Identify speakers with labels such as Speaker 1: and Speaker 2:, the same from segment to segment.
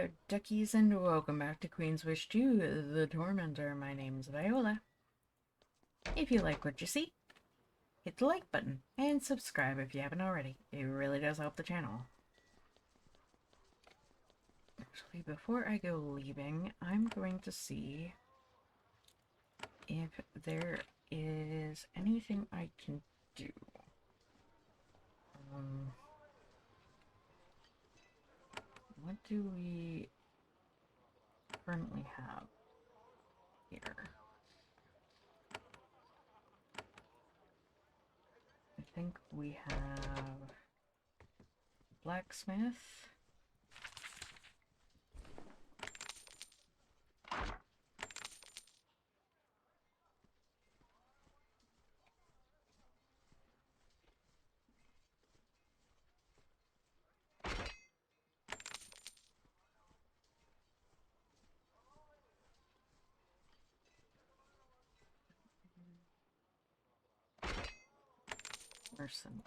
Speaker 1: Hello, duckies, and welcome back to Queen's Wish 2, The Tormentor. My name's Viola. If you like what you see, hit the like button, and subscribe if you haven't already. It really does help the channel. Actually, before I go leaving, I'm going to see if there is anything I can do. What do we currently have here? I think we have blacksmith. Mercenary.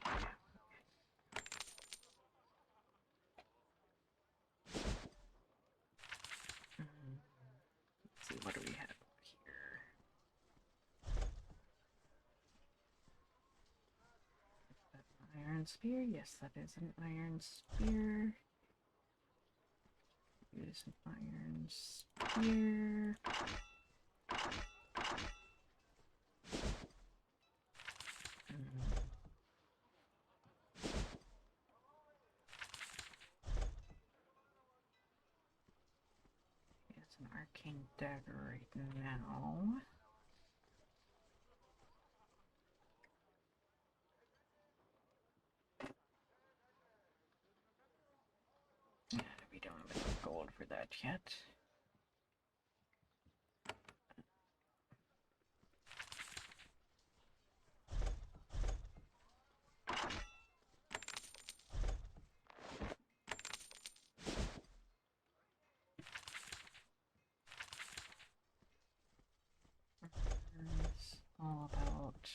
Speaker 1: Let's see, what do we have here? Iron spear? Yes, that is an iron spear. Use an iron spear. It's an arcane dagger right now. Yeah, we don't have enough gold for that yet. It's all about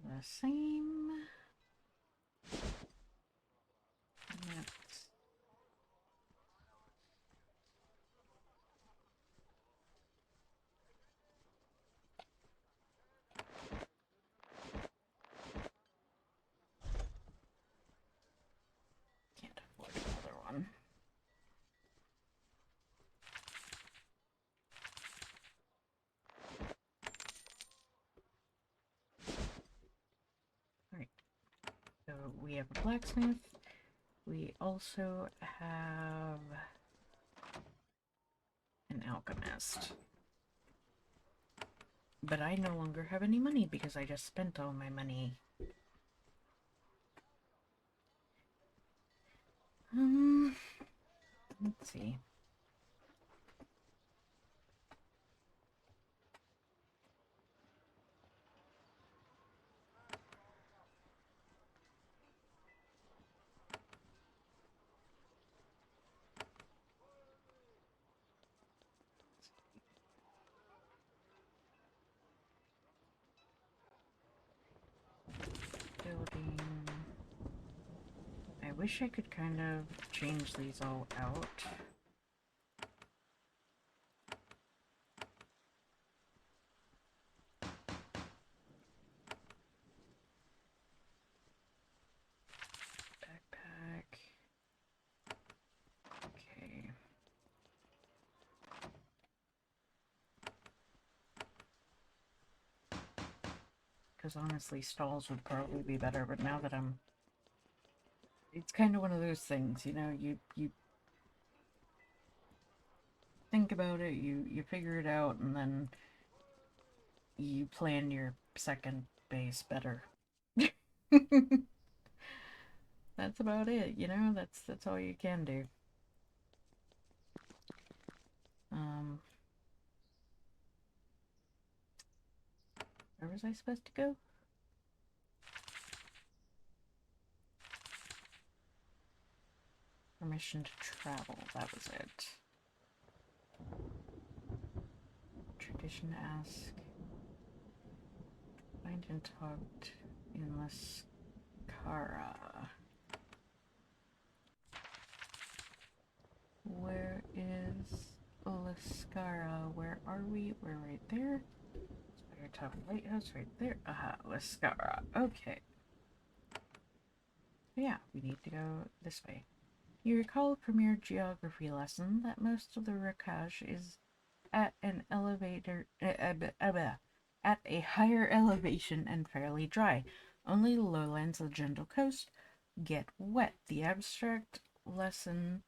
Speaker 1: the same. Let's can't afford another one. Alright, so we have a blacksmith. We also have an alchemist. But I no longer have any money because I just spent all my money. Let's see. Building. I wish I could kind of change these all out. Backpack. Okay. Because honestly, stalls would probably be better, but now that it's kind of one of those things, you know, you think about it, you figure it out, and then you plan your second base better. That's about it, you know, that's all you can do. Where was I supposed to go? Permission to travel, that was it. Tradition ask. Find and talk in Lascara. Lascara. Where are we? We're right there. Spider Top Lighthouse right there. Aha, Lascara. Okay. Yeah, we need to go this way. You recall from your geography lesson that most of the Rakash is at an at a higher elevation and fairly dry. Only the lowlands of the gentle coast get wet. The abstract lesson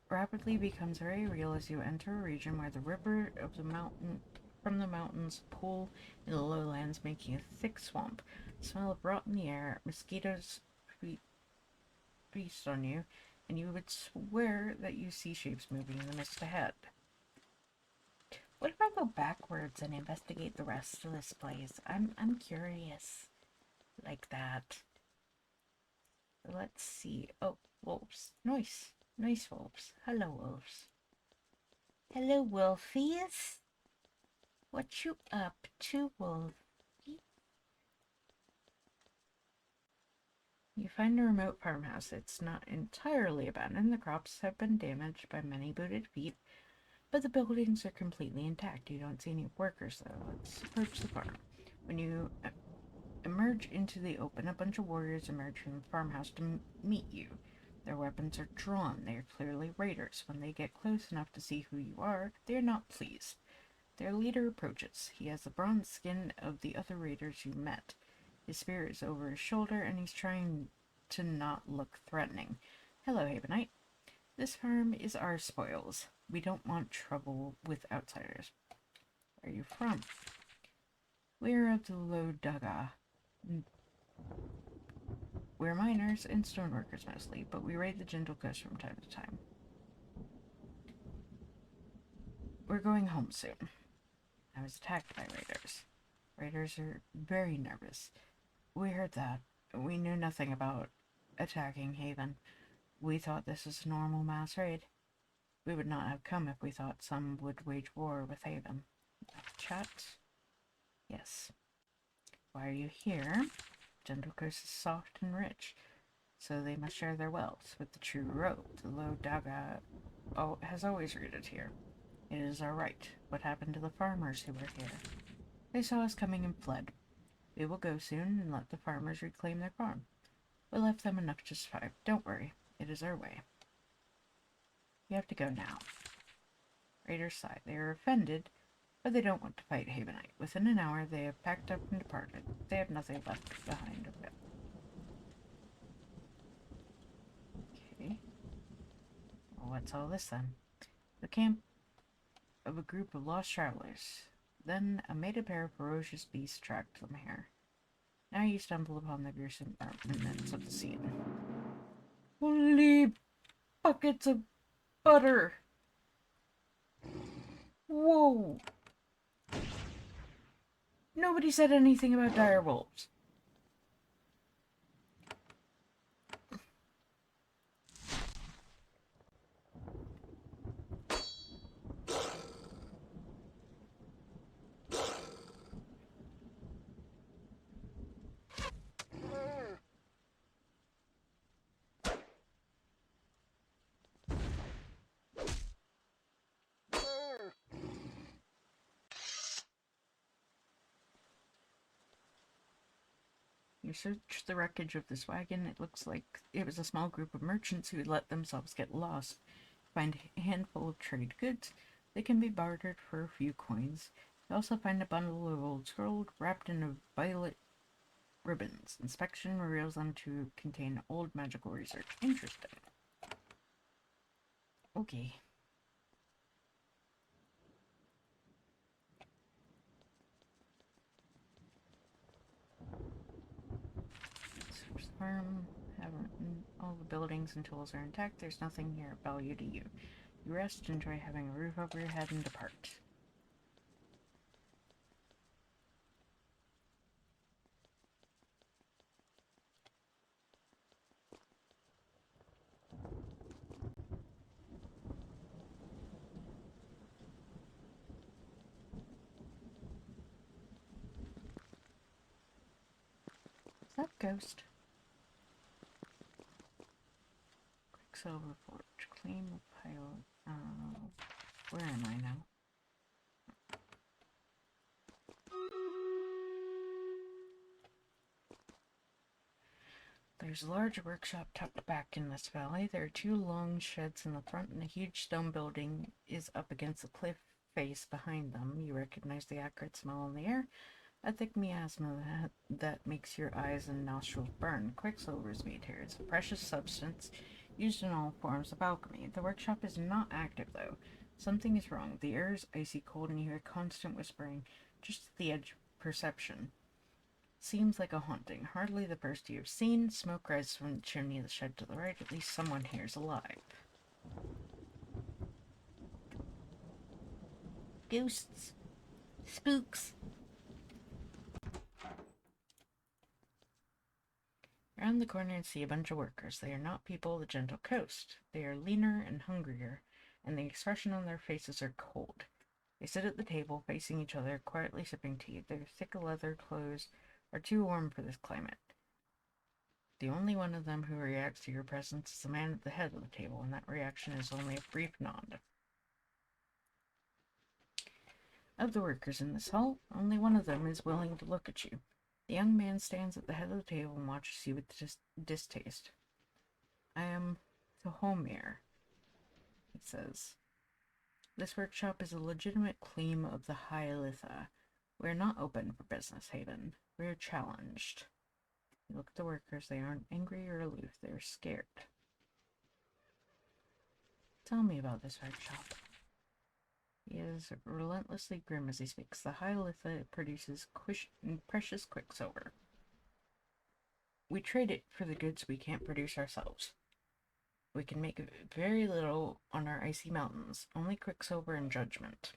Speaker 1: rapidly becomes very real as you enter a region where the river of the mountain from the mountains pool in the lowlands, making a thick swamp. The smell of rot in the air, mosquitoes feast on you, and you would swear that you see shapes moving in the mist ahead. What if I go backwards and investigate the rest of this place? I'm curious like that. Let's see. Oh, wolves. Nice. Nice wolves. Hello, wolves. Hello, wolfies. What you up to, wolfie? You find a remote farmhouse. It's not entirely abandoned. The crops have been damaged by many booted feet, but the buildings are completely intact. You don't see any workers, though. Let's approach the farm. When you emerge into the open, a bunch of warriors emerge from the farmhouse to meet you. Their weapons are drawn. They are clearly raiders. When they get close enough to see who you are, they are not pleased. Their leader approaches. He has the bronze skin of the other raiders you met. His spear is over his shoulder, and he's trying to not look threatening. Hello, Havenite. This farm is our spoils. We don't want trouble with outsiders. Where are you from? We're of the Lodaga. We're miners and stoneworkers mostly, but we raid the gentle coast from time to time. We're going home soon. I was attacked by raiders. Raiders are very nervous. We heard that. We knew nothing about attacking Haven. We thought this was a normal mass raid. We would not have come if we thought some would wage war with Haven. Chat? Yes. Why are you here? Gentle coast is soft and rich, so they must share their wealth with the true road. The Lodaga has always rooted here. It is our right. What happened to the farmers who were here? They saw us coming and fled. We will go soon and let the farmers reclaim their farm. We left them enough to survive. Don't worry. It is our way. You have to go now. Raiders sigh. They are offended, but they don't want to fight Havenite. Within an hour, they have packed up and departed. They have nothing left behind of them. Okay. Well, what's all this then? The camp of a group of lost travelers. Then a mated pair of ferocious beasts tracked them here. Now you stumble upon the gruesome remnants of the scene. Holy buckets of butter! Whoa! Nobody said anything about dire wolves. You search the wreckage of this wagon. It looks like it was a small group of merchants who let themselves get lost. Find a handful of trade goods. They can be bartered for a few coins. You also find a bundle of old scrolls wrapped in violet ribbons. Inspection reveals them to contain old magical research. Interesting. Okay. Search the farm. All the buildings and tools are intact. There's nothing here of value to you. You rest, enjoy having a roof over your head, and depart. Is that Ghost? Quicksilver Forge. Claim a pile. Where am I now? There's a large workshop tucked back in this valley. There are two long sheds in the front, and a huge stone building is up against the cliff face behind them. You recognize the acrid smell in the air, a thick miasma that makes your eyes and nostrils burn. Quicksilver is made here. It's a precious substance used in all forms of alchemy. The workshop is not active, though. Something is wrong. The air is icy cold, and you hear constant whispering just at the edge of perception. Seems like a haunting. Hardly the first you've seen. Smoke rises from the chimney of the shed to the right. At least someone here is alive. Ghosts. Spooks. Around the corner, you see a bunch of workers. They are not people of the gentle coast. They are leaner and hungrier, and the expression on their faces are cold. They sit at the table, facing each other, quietly sipping tea. Their thick leather clothes are too warm for this climate. The only one of them who reacts to your presence is the man at the head of the table, and that reaction is only a brief nod. Of the workers in this hall, only one of them is willing to look at you. The young man stands at the head of the table and watches you with distaste. I am Tahomir, he says. This workshop is a legitimate claim of the High Litha. We are not open for business, Haven. We are challenged. You look at the workers. They aren't angry or aloof. They're scared. Tell me about this workshop. He is relentlessly grim as he speaks. The High Litha produces precious quicksilver. We trade it for the goods we can't produce ourselves. We can make very little on our icy mountains, only quicksilver and judgment.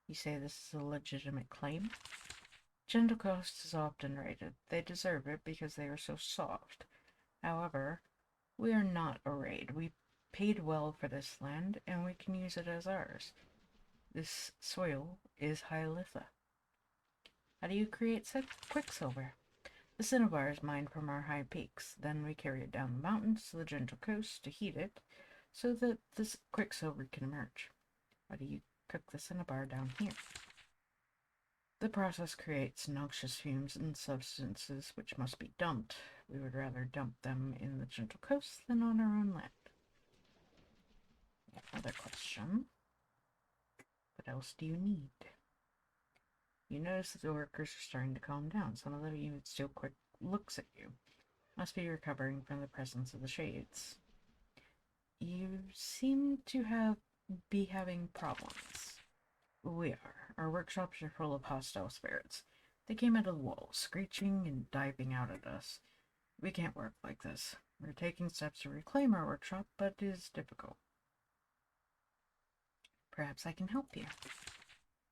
Speaker 1: You say this is a legitimate claim? Gentle Coast is often raided. They deserve it because they are so soft. However, we are not a raid. We paid well for this land, and we can use it as ours. This soil is High Litha. How do you create said quicksilver? The cinnabar is mined from our high peaks. Then we carry it down the mountains to the gentle coast to heat it, so that this quicksilver can emerge. How do you cook the cinnabar down here? The process creates noxious fumes and substances which must be dumped. We would rather dump them in the gentle coast than on our own land. Another question. What else do you need? You notice that the workers are starting to calm down. Some of them even still quick looks at you. Must be recovering from the presence of the shades. You seem to be having problems. We are. Our workshops are full of hostile spirits. They came out of the walls, screeching and diving out at us. We can't work like this. We're taking steps to reclaim our workshop, but it is difficult. Perhaps I can help you.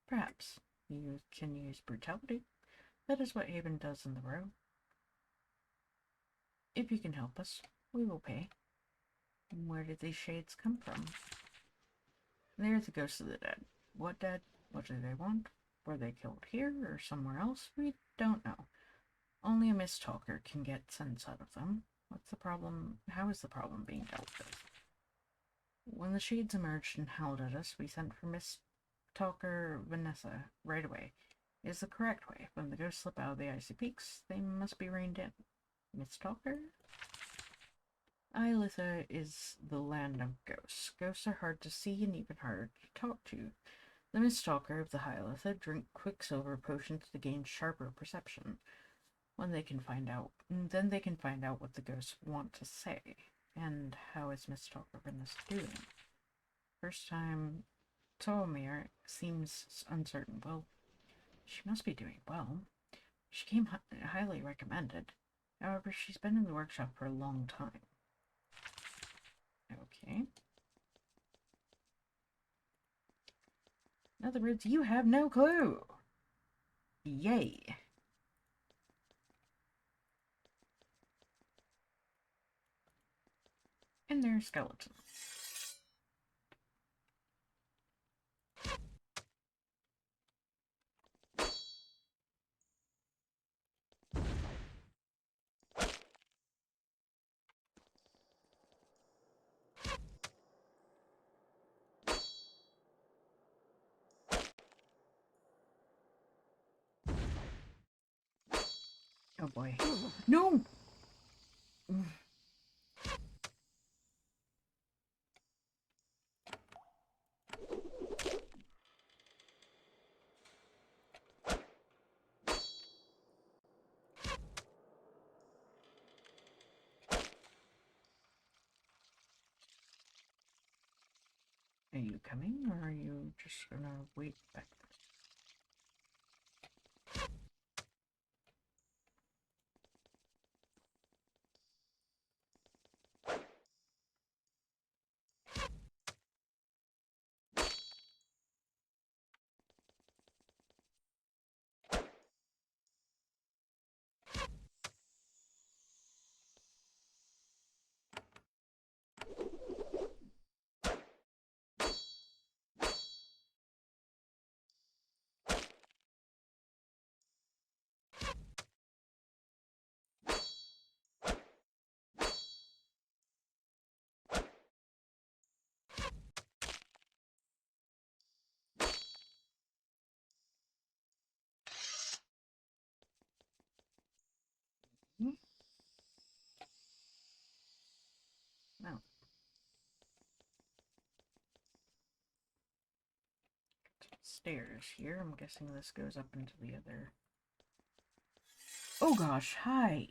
Speaker 1: Perhaps. You can use brutality. That is what Haven does in the row. If you can help us, we will pay. Where did these shades come from? They're the ghosts of the dead. What dead? What do they want? Were they killed here or somewhere else? We don't know. Only a mist talker can get sense out of them. What's the problem? How is the problem being dealt with? When the shades emerged and howled at us, we sent for Mist Talker Vanessa right away. It is the correct way. When the ghosts slip out of the icy peaks, they must be reined in. Mist Talker? Ilitha is the land of ghosts. Ghosts are hard to see and even harder to talk to. The Mist Talker of the High Ilitha drink quicksilver potions to gain sharper perception. Then they can find out what the ghosts want to say. And how is Mist Talker Vanessa doing? First time Tomir seems uncertain. Well, she must be doing well. She came highly recommended. However, she's been in the workshop for a long time. Okay. In other words, you have no clue. Yay. And they're skeletons. Oh boy. No! Are you coming, or are you just gonna wait back there? No. Stairs here. I'm guessing this goes up into the other. Oh gosh, hi!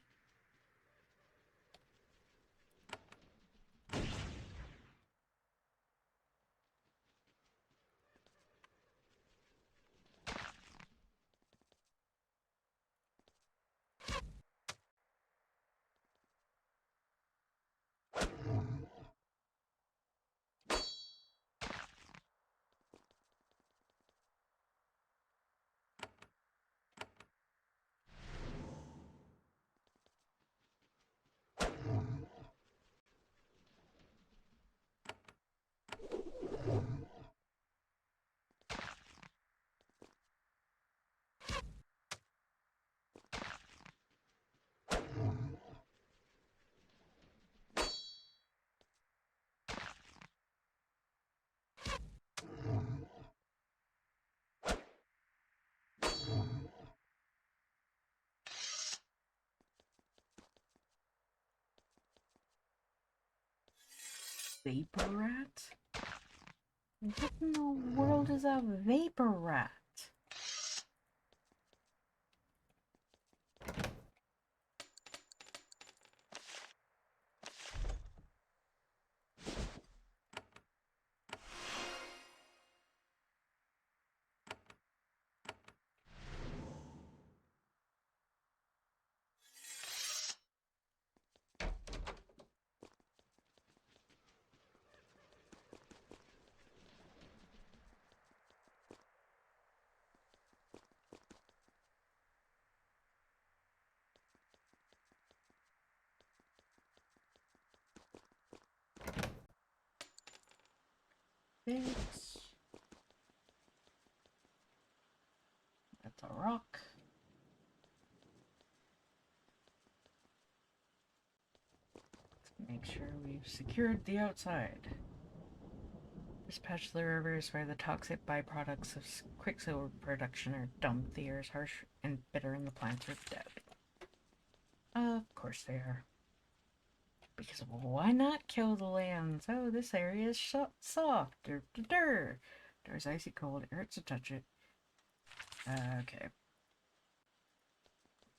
Speaker 1: Vapor rat? What in the world is a vapor rat? Fix. That's a rock. Let's make sure we've secured the outside. Dispatch the rivers where the toxic byproducts of quicksilver production are dumped. The air is harsh and bitter and the plants are dead. Of course they are. Because why not kill the lands? Oh, this area is soft. Door's icy cold. It hurts to touch it. Okay.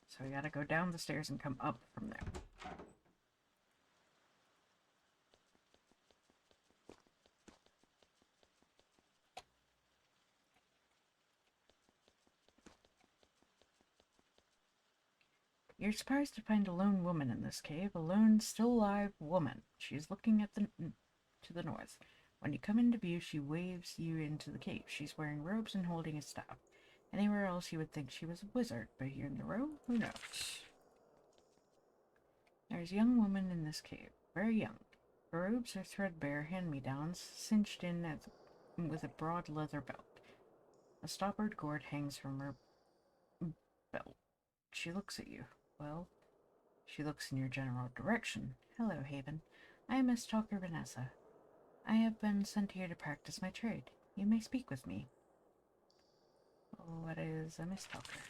Speaker 1: So we gotta go down the stairs and come up from there. You're surprised to find a lone woman in this cave. A lone, still alive woman. She's looking at to the north. When you come into view, she waves you into the cave. She's wearing robes and holding a staff. Anywhere else you would think she was a wizard, but here in the row, who knows? There's a young woman in this cave, very young. Her robes are threadbare hand-me-downs, cinched in with a broad leather belt. A stoppered gourd hangs from her belt. She looks at you. Well, she looks in your general direction. Hello, Haven. I am Miss Talker Vanessa. I have been sent here to practice my trade. You may speak with me. What is a Miss Talker?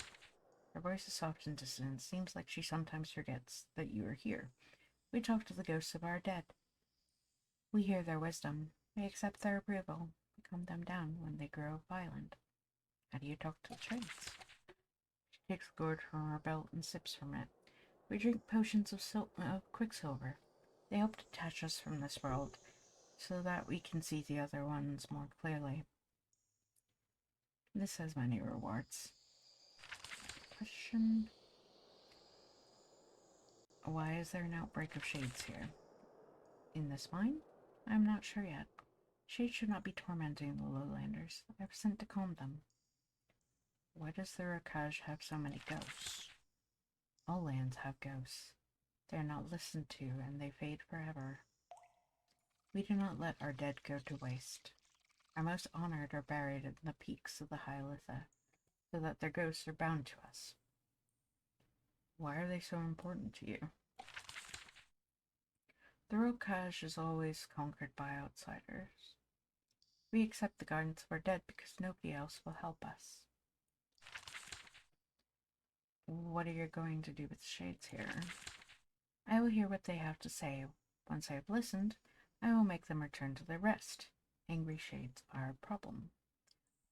Speaker 1: Her voice is soft and distant. It seems like she sometimes forgets that you are here. We talk to the ghosts of our dead. We hear their wisdom. We accept their approval. We calm them down when they grow violent. How do you talk to the trades? She takes a gourd from her belt and sips from it. We drink potions of quicksilver. They help detach us from this world, so that we can see the other ones more clearly. This has many rewards. Question: why is there an outbreak of shades here? In this mine? I'm not sure yet. Shades should not be tormenting the lowlanders. I've sent to calm them. Why does the Rakaj have so many ghosts? All lands have ghosts. They are not listened to, and they fade forever. We do not let our dead go to waste. Our most honored are buried in the peaks of the High Litha, so that their ghosts are bound to us. Why are they so important to you? The Rokaj is always conquered by outsiders. We accept the guidance of our dead because nobody else will help us. What are you going to do with the shades here? I will hear what they have to say. Once I have listened, I will make them return to their rest. Angry shades are a problem.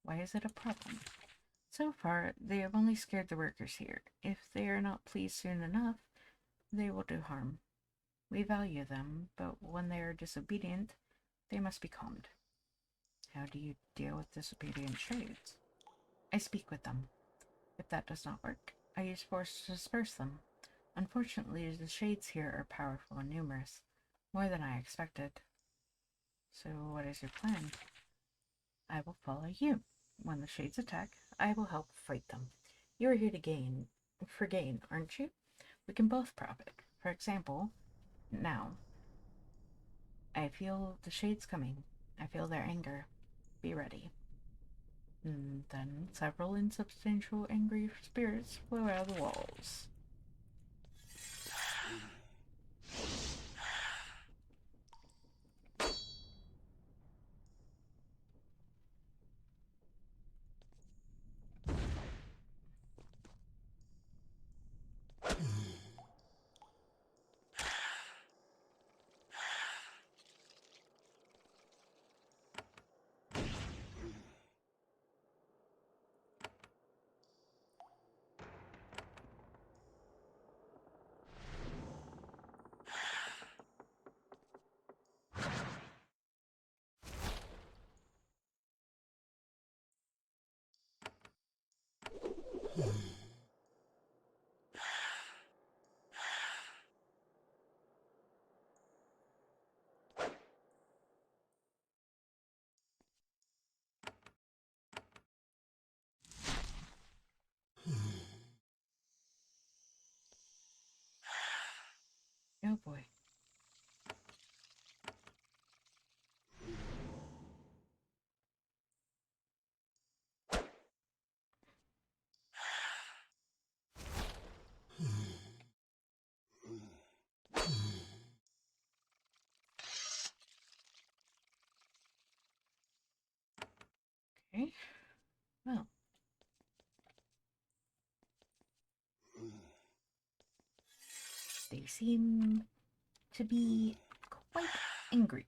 Speaker 1: Why is it a problem? So far, they have only scared the workers here. If they are not pleased soon enough, they will do harm. We value them, but when they are disobedient, they must be calmed. How do you deal with disobedient shades? I speak with them. If that does not work, I use force to disperse them. Unfortunately, the shades here are powerful and numerous, more than I expected. So what is your plan? I will follow you. When the shades attack, I will help fight them. You are here to gain, aren't you? We can both profit. For example, now, I feel the shades coming. I feel their anger. Be ready. And then several insubstantial angry spirits flow out of the walls. Oh boy. Okay. Well. They seem to be quite angry.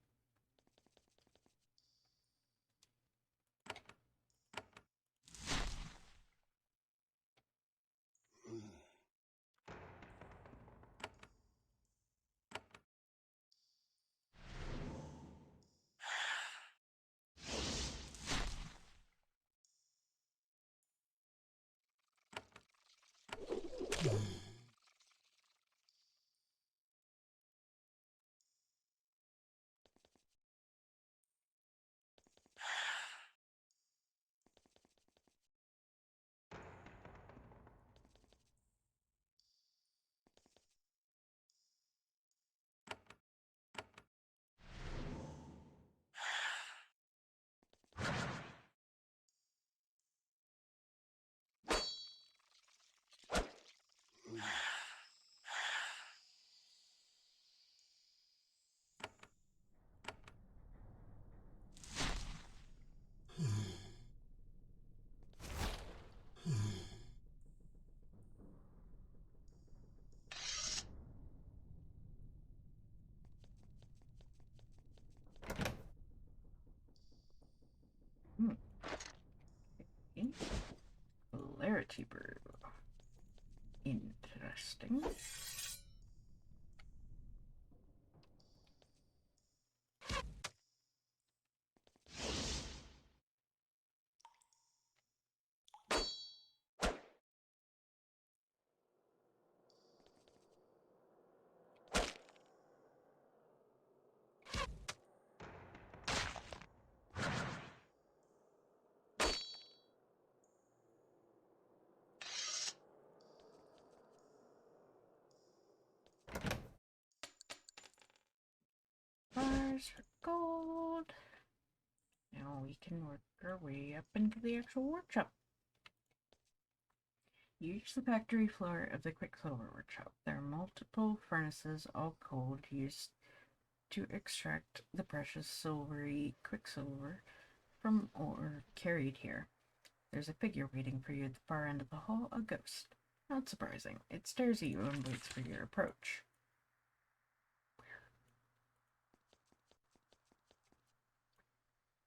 Speaker 1: Okay. Clarity brew. Interesting. Bars for gold. Now we can work our way up into the actual workshop. You reach the factory floor of the Quicksilver workshop. There are multiple furnaces, all cold, used to extract the precious silvery quicksilver from ore carried here. There's a figure waiting for you at the far end of the hall, a ghost. Not surprising. It stares at you and waits for your approach.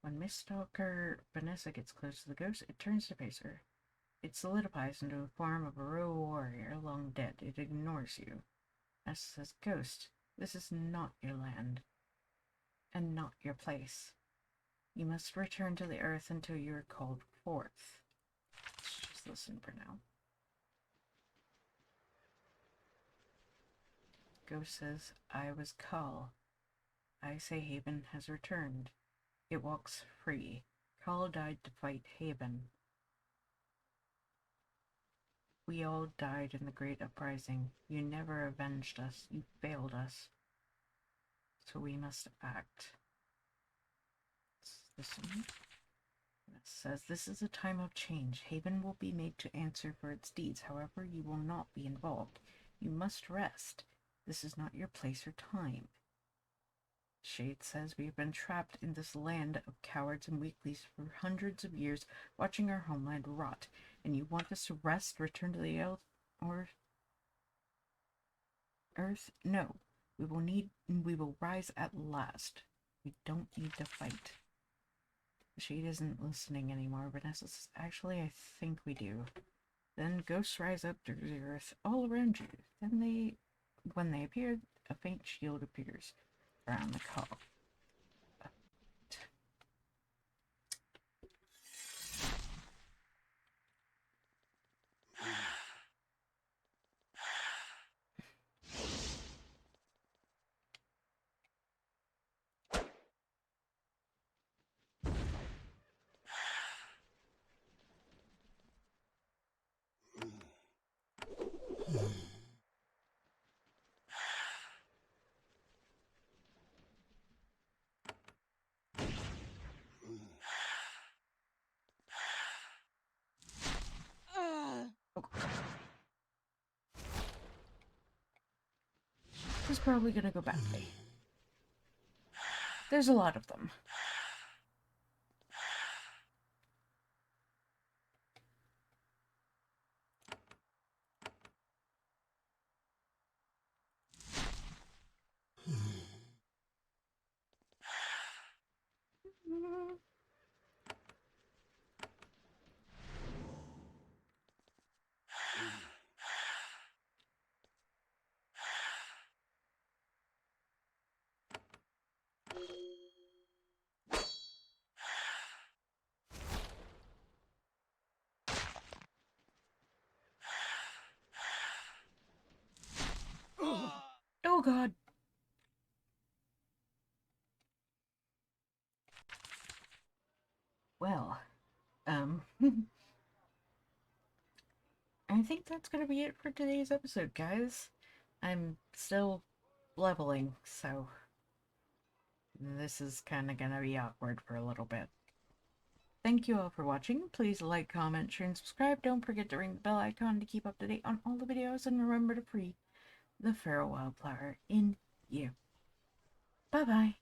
Speaker 1: When Miss Stalker Vanessa gets close to the ghost, it turns to face her. It solidifies into the form of a royal warrior, long dead. It ignores you. Vanessa says, Ghost, this is not your land, and not your place. You must return to the earth until you are called forth. Let's just listen for now. Ghost says, I was Kal. I say Haven has returned. It walks free. Kal died to fight Haven. We all died in the great uprising. You never avenged us. You failed us. So we must act. Let's listen. It says, this is a time of change. Haven will be made to answer for its deeds. However, you will not be involved. You must rest. This is not your place or time. Shade says, we've been trapped in this land of cowards and weaklies for hundreds of years, watching our homeland rot. And you want us to rest, return to the Earth? No. We will rise at last. We don't need to fight. Shade isn't listening anymore. Vanessa says, actually, I think we do. Then ghosts rise up to the earth all around you. Then when they appear, a faint shield appears around the call. This is probably gonna go badly. There's a lot of them. Oh god. Well, I think that's gonna be it for today's episode, guys. I'm still leveling, so this is kind of gonna be awkward for a little bit. Thank you all for watching. Please like, comment, share, and subscribe. Don't forget to ring the bell icon to keep up to date on all the videos, and remember to free the feral wildflower in you. Bye-bye.